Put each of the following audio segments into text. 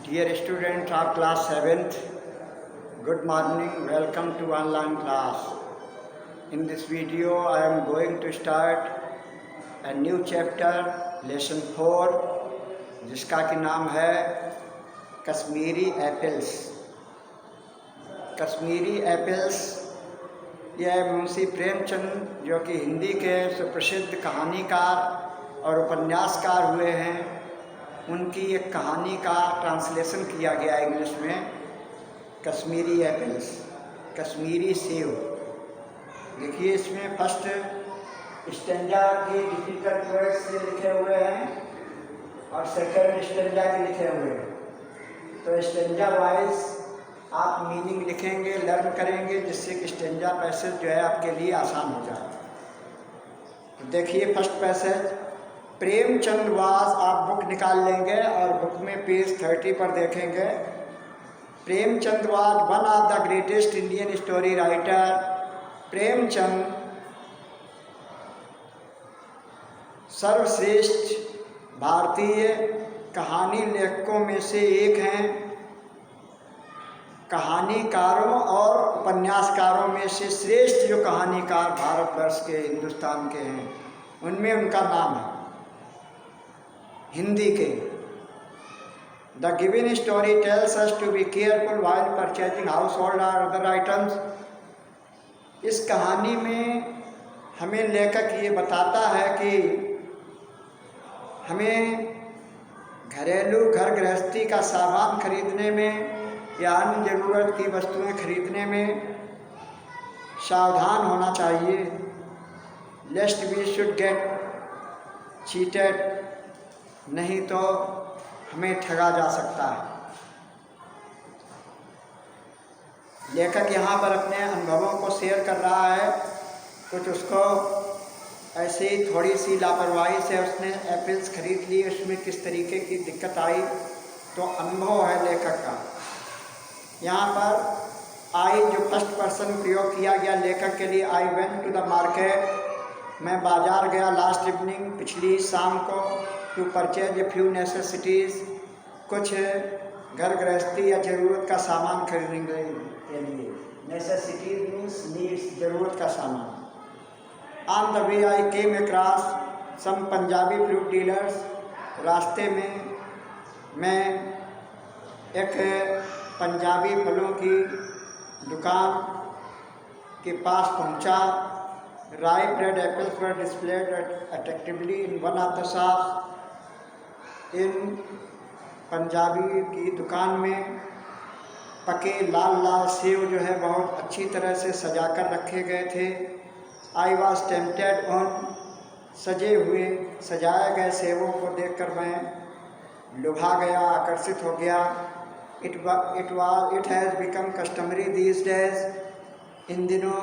Dear students of class 7th, good morning, welcome to online class. In this video, I am going to start a new chapter, lesson 4, जिसका कि नाम है Kashmiri apples. Kashmiri apples यह मुंशी प्रेमचंद जो कि हिंदी के सुप्रसिद्ध कहानीकार और उपन्यासकार हुए हैं, उनकी एक कहानी का ट्रांसलेशन किया गया इंग्लिश में, कश्मीरी एप्पल्स, कश्मीरी सेव। देखिए इसमें फर्स्ट स्टेंजा के डिफिकल्ट वर्ड्स से लिखे हुए हैं और सेकंड स्टेंजा के लिखे हुए हैं। तो स्टेंजा वाइज आप मीनिंग लिखेंगे, लर्न करेंगे, जिससे कि स्टेंजा पैसेज जो है आपके लिए आसान हो जाए। तो देखिए फर्स्ट पैसेज, प्रेमचंद वास, आप बुक निकाल लेंगे और बुक में पेज 30 पर देखेंगे। Premchand was one of the greatest Indian story writer. Premchand सर्वश्रेष्ठ भारतीय कहानी लेखकों में से एक हैं। कहानीकारों और उपन्यासकारों में से श्रेष्ठ जो कहानीकार भारतवर्ष के, हिंदुस्तान के हैं, उनमें उनका नाम है। हिंदी के the given story tells us to be careful while purchasing household और अदर आइटम्स। इस कहानी में हमें लेखक ये बताता है कि हमें घरेलू घर गृहस्थी का सामान खरीदने में या अन्य ज़रूरत की वस्तुएं खरीदने में सावधान होना चाहिए। लेस्ट वी शुड गेट चीटेड, नहीं तो हमें ठगा जा सकता है। लेखक यहाँ पर अपने अनुभवों को शेयर कर रहा है। कुछ उसको ऐसे ही थोड़ी सी लापरवाही से उसने एप्पल्स खरीद ली, उसमें किस तरीके की दिक्कत आई, तो अनुभव है लेखक का। यहाँ पर आई जो फर्स्ट पर्सन प्रयोग किया गया लेखक के लिए, I went to the market, मैं बाजार गया लास्ट इवनिंग, पिछली शाम को, to purchase a few necessities, कुछ घर गृहस्थी या ज़रूरत का सामान खरीदने के लिए। नेसेसिटीज मीन्स नीड्स, ज़रूरत का सामान। On the way I came across some Punjabi fruit dealers, रास्ते में मैं एक पंजाबी फलों की दुकान के पास पहुंचा। Ripe red apples were displayed attractively in one of the shops. इन पंजाबी की दुकान में पके लाल लाल सेव जो है बहुत अच्छी तरह से सजा कर रखे गए थे। आई वॉज टेम्पटेड ऑन, सजाए गए सेवों को देखकर मैं लुभा गया, आकर्षित हो गया। It has become customary these days, इन दिनों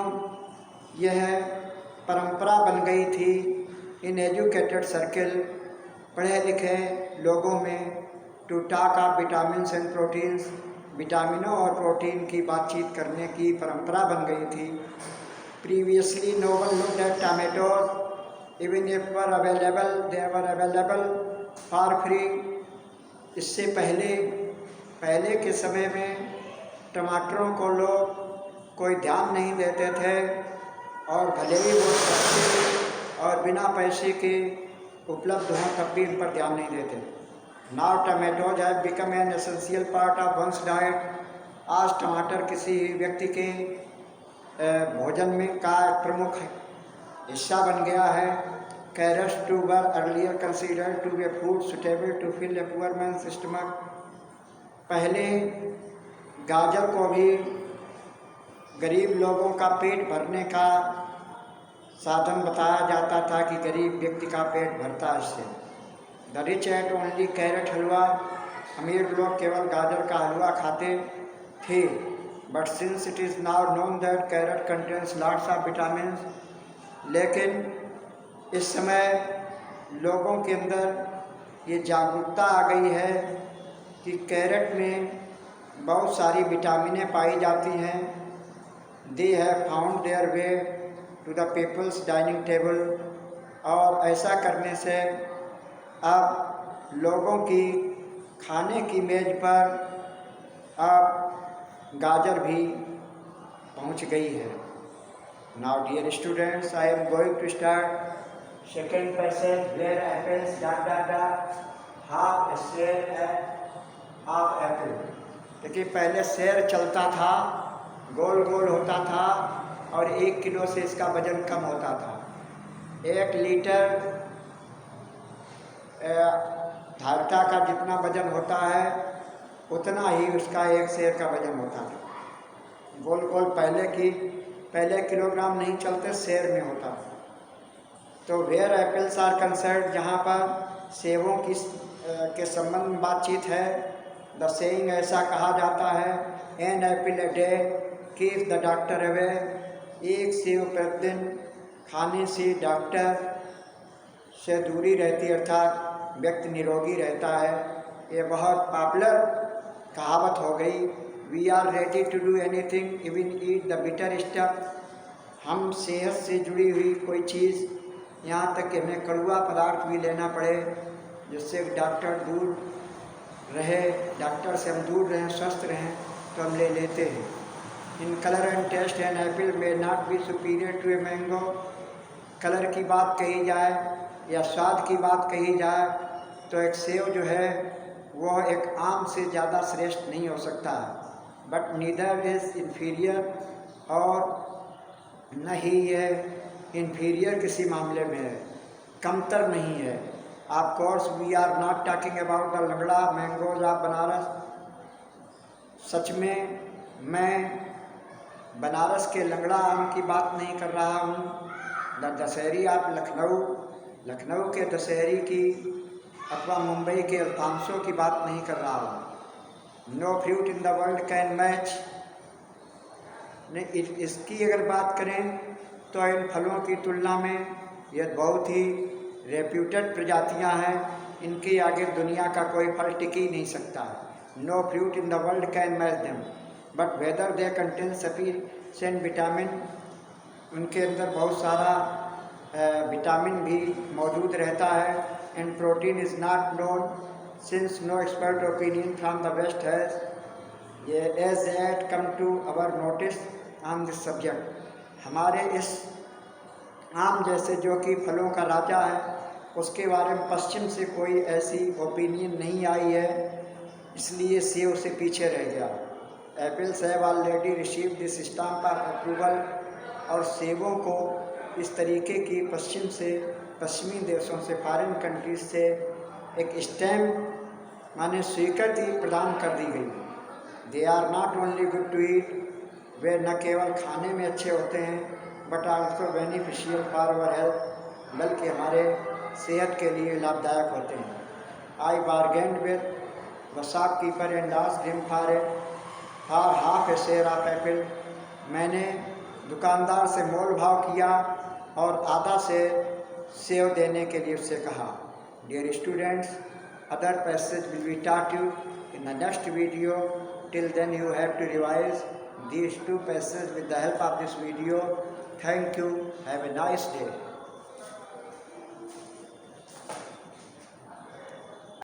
यह परंपरा बन गई थी। इन एजुकेटेड सर्किल, पढ़े लिखे लोगों में, to talk of vitamins and proteins, विटामिनों और प्रोटीन की बातचीत करने की परंपरा बन गई थी। Previously no one looked at tomatoes even if were available, they were available for free. इससे पहले के समय में टमाटरों को लोग कोई ध्यान नहीं देते थे और भले ही वो सस्ते और बिना पैसे के उपलब्ध हों तब भी इन पर ध्यान नहीं देते। Now tomatoes have become an essential part of one's diet. आज टमाटर किसी व्यक्ति के भोजन में का एक प्रमुख हिस्सा बन गया है। Carrots too were earlier considered to be a food suitable to fill a poor man's stomach. पहले गाजर को भी गरीब लोगों का पेट भरने का साधन बताया जाता था कि गरीब व्यक्ति का पेट भरता है इससे। The rich ate only carrot halwa, अमीर लोग केवल गाजर का हलवा खाते थे। But since it is now known that carrot contains lots of vitamins, लेकिन इस समय लोगों के अंदर ये जागरूकता आ गई है कि कैरेट में बहुत सारी विटामिनें पाई जाती हैं। They have found their way to the people's dining table, और ऐसा करने से अब लोगों की खाने की मेज पर अब गाजर भी पहुंच गई है। Now dear students, I am going to start second passage where apples dot dot dot half share half apple. देखिए, पहले शेर चलता था, गोल गोल होता था और 1 किलो से इसका वजन कम होता था। 1 लीटर धारिता का जितना वजन होता है उतना ही उसका 1 शेर का वजन होता था। गोल गोल पहले किलोग्राम नहीं चलते, शेर में होता था। तो वेयर एप्पल्स आर कंसर्न, जहाँ पर सेबों की के संबंध में बातचीत है, द सेइंग ऐसा कहा जाता है, an apple a day keep the doctor away. 1 सेब प्रतिदिन खाने से डॉक्टर से दूरी रहती है, अर्थात व्यक्ति निरोगी रहता है। ये बहुत पॉपुलर कहावत हो गई। We are ready to do anything even eat the bitter stuff. हम सेहत से जुड़ी हुई कोई चीज़, यहाँ तक कि हमें कड़वा पदार्थ भी लेना पड़े जिससे डॉक्टर दूर रहे, डॉक्टर से हम दूर रहें, स्वस्थ रहें, तो हम ले लेते हैं। In colour and taste an apple may not be superior to a mango. Colour की बात कही जाए या स्वाद की बात कही जाए तो एक सेब जो है वह एक आम से ज़्यादा श्रेष्ठ नहीं हो सकता, बट नीदर इज़ इन्फीरियर, और न ही यह इन्फीरियर किसी मामले में है, कमतर नहीं है। Of course we are not talking about the Langda mangoes of Banaras. सच में मैं बनारस के लंगड़ा आम की बात नहीं कर रहा हूँ। द दशहरी ऑफ लखनऊ, लखनऊ के दशहरी की अथवा मुंबई के अल्फांसो की बात नहीं कर रहा हूँ। No fruit in the world can match. नहीं, इसकी अगर बात करें तो इन फलों की तुलना में यह बहुत ही रेप्यूटेड प्रजातियां हैं, इनके आगे दुनिया का कोई फल टिक ही नहीं सकता। No fruit in the world can match them, but whether they contain sufficient vitamin, उनके अंदर बहुत सारा विटामिन भी मौजूद रहता है। And protein is not known since no expert opinion from the west has yet as yet come to our notice on this subject. हमारे इस आम जैसे जो कि फलों का राजा है, उसके बारे में पश्चिम से कोई ऐसी ओपिनियन नहीं आई है, इसलिए सेब से पीछे रह गया। Apples have already received this stamp of approval, और सेबों को इस तरीके की पश्चिमी देशों से, फॉरेन कंट्रीज से एक स्टैम्प माने स्वीकृति प्रदान कर दी गई। They are not only good to eat, वे न केवल खाने में अच्छे होते हैं but also beneficial for our health, बल्कि हमारे सेहत के लिए लाभदायक होते हैं। I bargained with the shopkeeper and asked him for half a share of apple. मैंने दुकानदार से मोल भाव किया और आधा से सेव देने के लिए उससे कहा। Dear students, other passage will be taught you in the next video. Till then you have to revise these 2 passages with the help of this video. Thank you. Have a nice day.